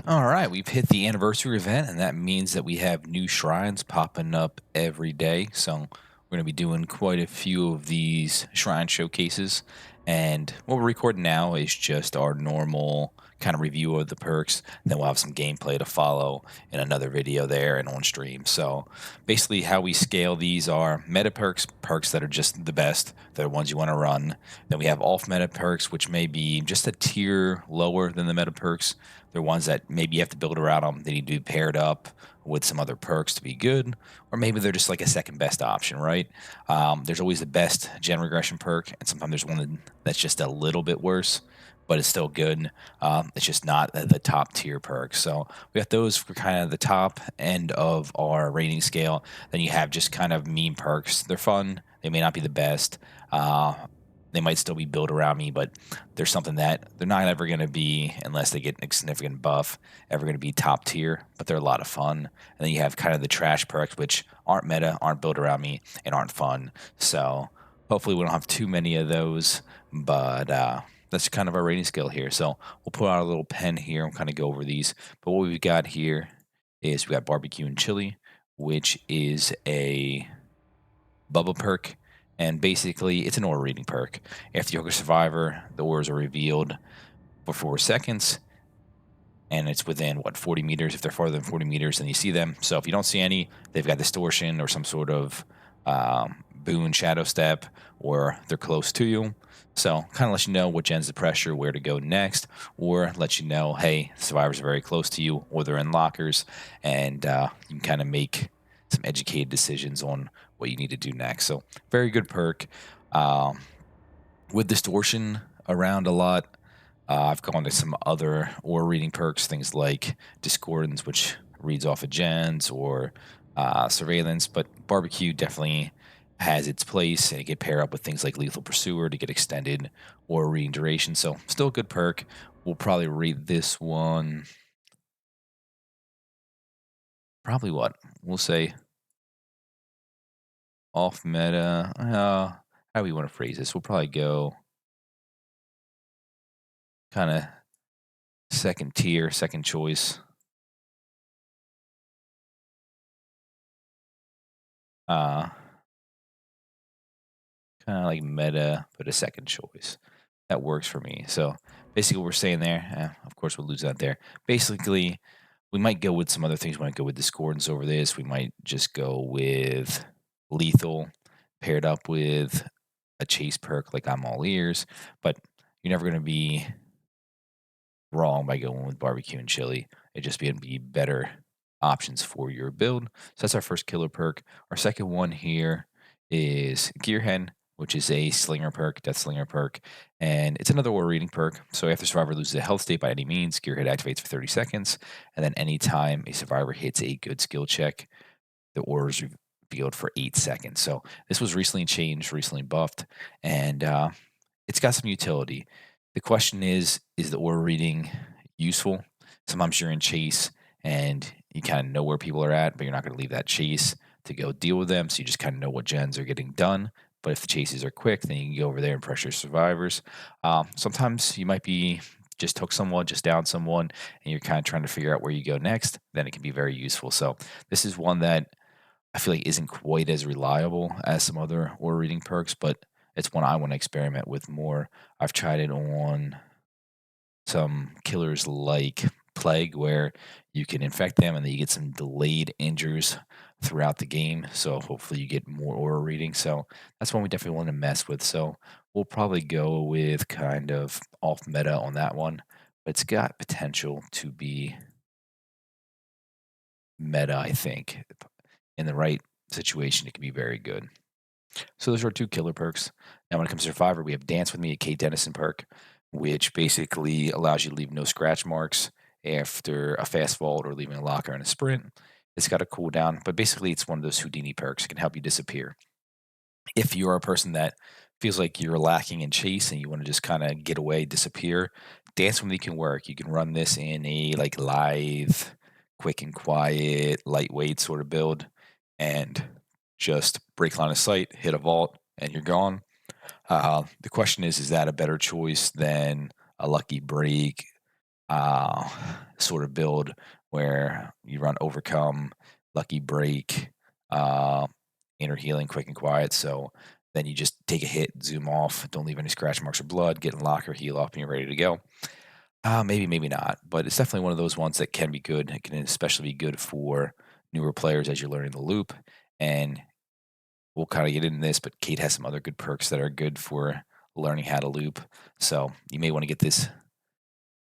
All right, we've hit the anniversary event, and that means that we have new shrines popping up every day. So we're going to be doing quite a few of these shrine showcases. And what we're recording now is just our normal kind of review of the perks. Then we'll have some gameplay to follow in another video there and on stream. So basically, how we scale these are meta perks, perks that are just the best, they're the ones you want to run. Then we have off meta perks, which may be just a tier lower than the meta perks. They're ones that maybe you have to build around them. They need to be paired up with some other perks to be good, or maybe they're just like a second best option, right? There's always the best gen regression perk, and sometimes there's one that's just a little bit worse, but it's still good. It's just not the top tier perk. So we got those for kind of the top end of our rating scale. Then you have just kind of meme perks. They're fun. They may not be the best. Uh, they might still be built around me, but there's something that they're not ever going to be, unless they get a significant buff, ever going to be top tier, but they're a lot of fun. And then you have kind of the trash perks, which aren't meta, aren't built around me, and aren't fun. So hopefully we don't have too many of those, but that's kind of our rating scale here. So we'll put out a little pen here and kind of go over these. But what we've got here is we got barbecue and chili, which is a bubble perk. And basically, it's an aura reading perk. After you hook a survivor, the auras are revealed for 4 seconds, and it's within 40 meters. If they're farther than 40 meters, then you see them. So if you don't see any, they've got distortion or some sort of boon, shadow step, or they're close to you. So kind of let you know what gens the pressure, where to go next, or let you know, hey, survivors are very close to you, or they're in lockers, and you can kind of make some educated decisions on what you need to do next. So very good perk. Um, with distortion around a lot, I've gone to some other or reading perks, things like Discordance, which reads off of gens, or Surveillance, but Barbecue definitely has its place, and it can pair up with things like Lethal Pursuer to get extended or reading duration. So still a good perk. We'll probably read this one. Probably what? We'll say off meta. How do we want to phrase this? We'll probably go kind of second tier, second choice. Uh, kind of like meta, but a second choice. That works for me. So basically, what we're saying there, of course, we'll lose that there. Basically, we might go with some other things. We might go with discordance over this. We might just go with lethal paired up with a chase perk like I'm all ears. But you're never going to be wrong by going with barbecue and chili. It just be better options for your build. So that's our first killer perk. Our second one here is Gearhead, which is a slinger perk, death slinger perk, and it's another war reading perk. So after survivor loses a health state by any means, Gearhead activates for 30 seconds, and then anytime a survivor hits a good skill check, the aura is revealed for 8 seconds. So this was recently changed, recently buffed, and it's got some utility. The question is the aura reading useful? Sometimes you're in chase and you kind of know where people are at, but you're not going to leave that chase to go deal with them. So you just kind of know what gens are getting done. But if the chases are quick, then you can go over there and pressure survivors. Sometimes you might be just hook someone, just down someone, and you're kind of trying to figure out where you go next. Then it can be very useful. So this is one that I feel like isn't quite as reliable as some other aura reading perks, but it's one I want to experiment with more. I've tried it on some killers like Plague, where you can infect them and then you get some delayed injures throughout the game. So hopefully you get more aura reading. So that's one we definitely want to mess with. So we'll probably go with kind of off meta on that one, but it's got potential to be meta, I think. In the right situation, it can be very good. So those are our two killer perks. Now, when it comes to Survivor, we have Dance with Me, a Kate Dennison perk, which basically allows you to leave no scratch marks after a fast vault or leaving a locker in a sprint. It's got a cooldown, but basically it's one of those Houdini perks. It can help you disappear. If you're a person that feels like you're lacking in chase and you want to just kind of get away, disappear, Dance with Me can work. You can run this in a like live, quick and quiet, lightweight sort of build, and just break line of sight, hit a vault, and you're gone. The question is that a better choice than a lucky break? uh, sort of build where you run Overcome, Lucky Break, uh, Inner Healing, Quick and Quiet. So then you just take a hit, zoom off, don't leave any scratch marks or blood, get in locker, heal up, and you're ready to go. Maybe, maybe not, but it's definitely one of those ones that can be good. It can especially be good for newer players as you're learning the loop. And we'll kind of get into this, but Kate has some other good perks that are good for learning how to loop. So you may want to get this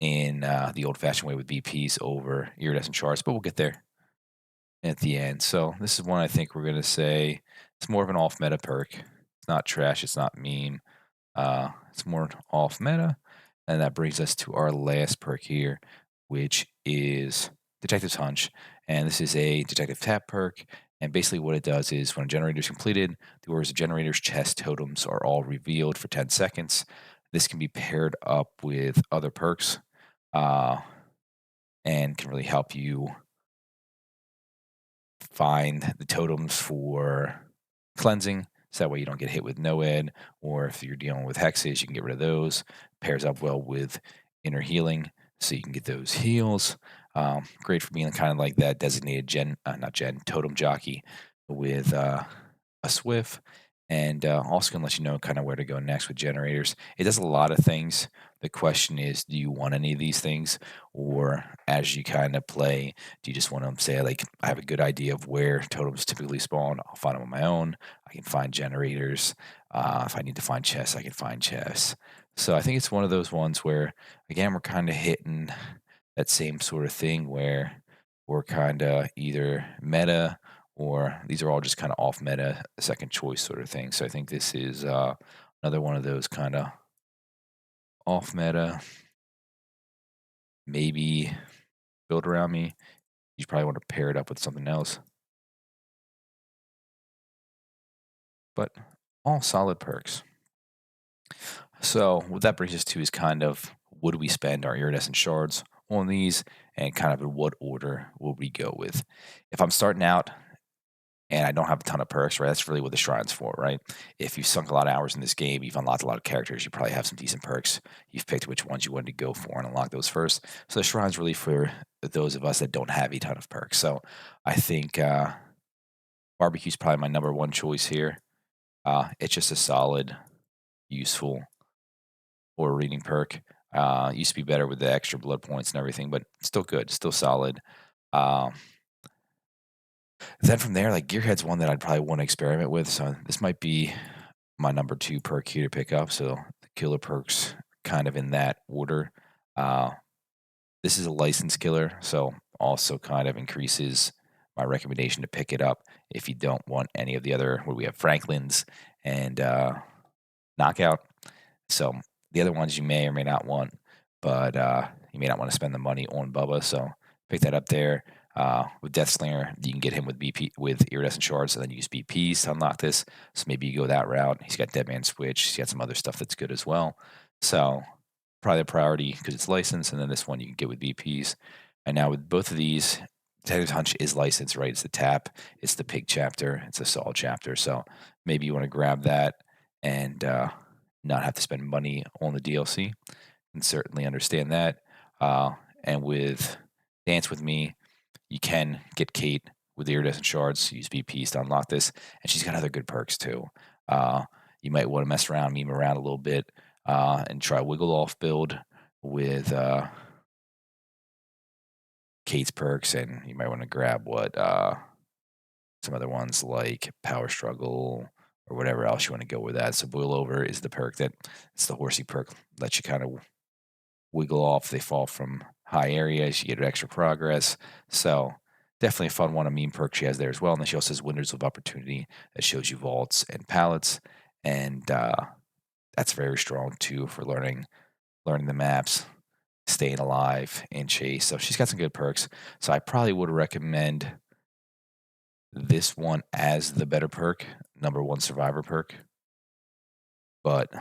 in the old-fashioned way with BPs over iridescent shards, but we'll get there at the end. So this is one I think we're gonna say it's more of an off-meta perk. It's not trash. It's not meme. It's more off meta. And that brings us to our last perk here, which is Detective's Hunch. And this is a detective tap perk. And basically, what it does is when a generator is completed, the orders of generator's chest totems are all revealed for 10 seconds. This can be paired up with other perks uh, and can really help you find the totems for cleansing. So that way you don't get hit with no ed, or if you're dealing with hexes, you can get rid of those. Pairs up well with inner healing, so you can get those heals. Great for being kind of like that designated not gen, totem jockey with a Swift, and also can let you know kind of where to go next with generators. It does a lot of things. The question is, do you want any of these things, or as you kind of play, do you just want to say like, I have a good idea of where totems typically spawn? I'll find them on my own. I can find generators. If I need to find chests, I can find chests. So I think it's one of those ones where, again, we're kind of hitting that same sort of thing where we're kind of either meta or these are all just kind of off meta second choice sort of thing. So I think this is another one of those kind of off meta, maybe build around me. You probably want to pair it up with something else, but all solid perks. So what that brings us to is kind of would we spend our iridescent shards on these, and kind of in what order will we go with? If I'm starting out and I don't have a ton of perks, right? That's really what the shrine's for, right? If you've sunk a lot of hours in this game, you've unlocked a lot of characters, you probably have some decent perks. You've picked which ones you wanted to go for and unlock those first. So the shrine's really for those of us that don't have a ton of perks. So I think barbecue's probably my number one choice here. It's just a solid, useful or reading perk. Used to be better with the extra blood points and everything, but still good, still solid. Um, then from there, like Gearhead's one that I'd probably want to experiment with. So this might be my number two perk here to pick up. So the killer perks kind of in that order. Uh, this is a license killer, so also kind of increases my recommendation to pick it up if you don't want any of the other where we have Franklin's and Knockout. So the other ones you may or may not want, but you may not want to spend the money on Bubba. So pick that up there. With Death Slinger, you can get him with BP with iridescent shards, and then use BPs to unlock this. So maybe you go that route. He's got Dead Man Switch. He's got some other stuff that's good as well. So probably a priority because it's licensed, and then this one you can get with BPs. And now with both of these, Detective Hunch is licensed, right? It's the tap, it's the pig chapter, it's a Saul chapter. So maybe you want to grab that and not have to spend money on the DLC. And certainly understand that. And with Dance with Me, you can get Kate with the iridescent shards, use BPs to unlock this, and she's got other good perks too. Uh, you might want to mess around, meme around a little bit, and try wiggle off build with Kate's perks, and you might want to grab what some other ones like Power Struggle or whatever else you want to go with that. So Boil Over is the perk that it's the horsey perk, lets you kind of wiggle off. They fall from high areas. You get extra progress. So definitely a fun one. A meme perk she has there as well. And then she also has Windows of Opportunity that shows you vaults and pallets. And that's very strong too for learning the maps, staying alive in chase. So she's got some good perks. So I probably would recommend this one as the better perk, number one survivor perk. But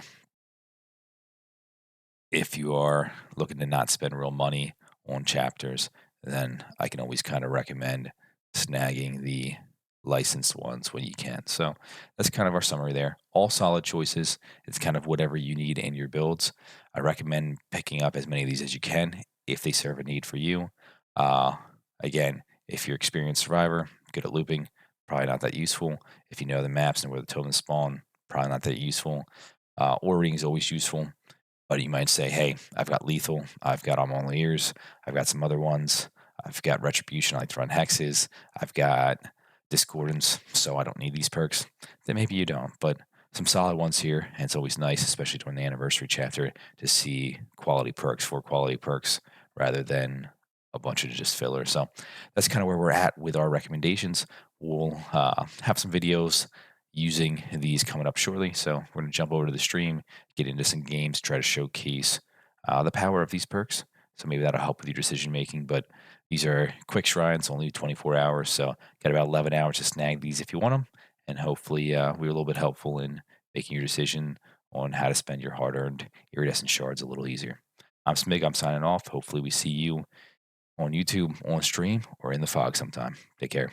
if you are looking to not spend real money on chapters, then I can always kind of recommend snagging the licensed ones when you can. So that's kind of our summary there. All solid choices. It's kind of whatever you need in your builds. I recommend picking up as many of these as you can. if they serve a need for you. Uh, Again, if you're experienced survivor, good at looping, probably not that useful. If you know the maps and where the tokens spawn, probably not that useful. Ordering is always useful, but you might say, hey, I've got lethal, I've got all my ears, I've got some other ones, I've got retribution, I like to run hexes, I've got discordance, so I don't need these perks. Then maybe you don't, but some solid ones here, and it's always nice, especially during the anniversary chapter, to see quality perks for quality perks rather than a bunch of just filler. So that's kind of where we're at with our recommendations. We'll have some videos using these coming up shortly. So we're going to jump over to the stream, get into some games, try to showcase the power of these perks. So maybe that'll help with your decision making. But these are quick shrines, only 24 hours. So got about 11 hours to snag these if you want them. And hopefully, we're a little bit helpful in making your decision on how to spend your hard earned iridescent shards a little easier. I'm Smig. I'm signing off. Hopefully, we see you on YouTube, on stream, or in the fog sometime. Take care.